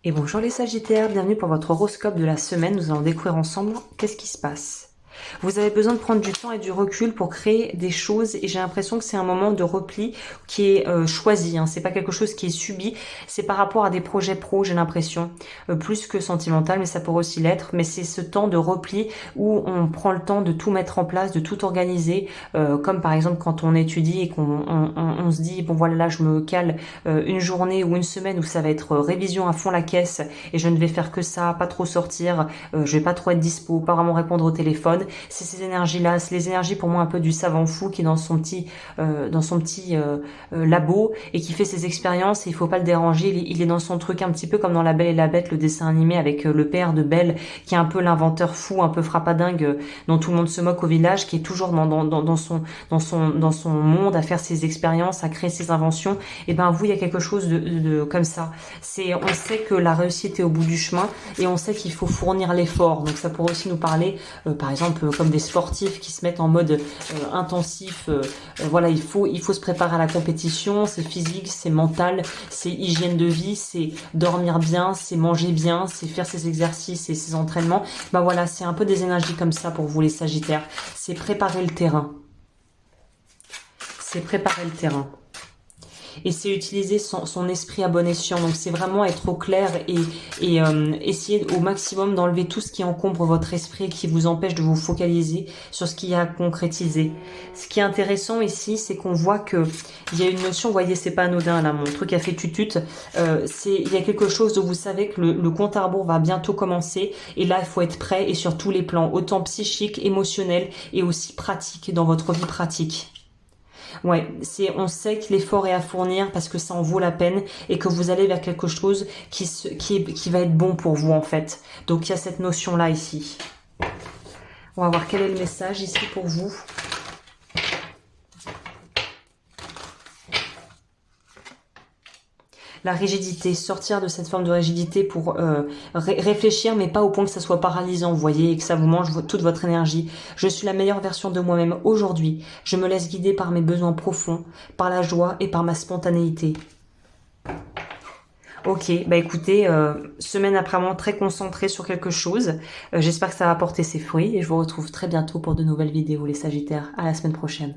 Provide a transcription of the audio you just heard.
Et bonjour les Sagittaires, bienvenue pour votre horoscope de la semaine. Nous allons découvrir ensemble qu'est-ce qui se passe. Vous avez besoin de prendre du temps et du recul pour créer des choses et j'ai l'impression que c'est un moment de repli qui est choisi. Hein. C'est pas quelque chose qui est subi. C'est par rapport à des projets pro, j'ai l'impression, plus que sentimental, mais ça pourrait aussi l'être. Mais c'est ce temps de repli où on prend le temps de tout mettre en place, de tout organiser, comme par exemple quand on étudie et qu'on se dit bon voilà là je me cale une journée ou une semaine où ça va être révision à fond la caisse et je ne vais faire que ça, pas trop sortir, je vais pas trop être dispo, pas vraiment répondre au téléphone. C'est ces énergies-là, c'est les énergies pour moi un peu du savant fou qui est dans son petit labo et qui fait ses expériences et il faut pas le déranger. Il est dans son truc un petit peu comme dans La Belle et la Bête, le dessin animé avec le père de Belle qui est un peu l'inventeur fou, un peu frappadingue dont tout le monde se moque au village, qui est toujours dans son monde à faire ses expériences, à créer ses inventions. Et ben vous, il y a quelque chose de comme ça. On sait que la réussite est au bout du chemin et on sait qu'il faut fournir l'effort. Donc ça pourrait aussi nous parler, par exemple, comme des sportifs qui se mettent en mode intensif. Voilà, il faut se préparer à la compétition. C'est physique, c'est mental, c'est hygiène de vie, c'est dormir bien, c'est manger bien, c'est faire ses exercices et ses entraînements. Ben voilà, c'est un peu des énergies comme ça pour vous les Sagittaires. C'est préparer le terrain. C'est préparer le terrain. Et c'est utiliser son esprit à bon escient. Donc c'est vraiment être au clair et essayer au maximum d'enlever tout ce qui encombre votre esprit et qui vous empêche de vous focaliser sur ce qu'il y a à concrétiser. Ce qui est intéressant ici, c'est qu'on voit que il y a une notion, vous voyez, c'est pas anodin là, mon truc a fait tutut. Il y a quelque chose où vous savez que le compte à rebours va bientôt commencer et là il faut être prêt et sur tous les plans, autant psychique, émotionnel et aussi pratique dans votre vie pratique. Ouais, on sait que l'effort est à fournir parce que ça en vaut la peine et que vous allez vers quelque chose qui va être bon pour vous en fait. Donc il y a cette notion-là ici. On va voir quel est le message ici pour vous. La rigidité, sortir de cette forme de rigidité pour réfléchir, mais pas au point que ça soit paralysant, vous voyez, et que ça vous mange toute votre énergie. Je suis la meilleure version de moi-même aujourd'hui. Je me laisse guider par mes besoins profonds, par la joie et par ma spontanéité. Ok, bah écoutez, semaine apparemment très concentrée sur quelque chose. J'espère que ça va porter ses fruits et je vous retrouve très bientôt pour de nouvelles vidéos, les Sagittaires. À la semaine prochaine.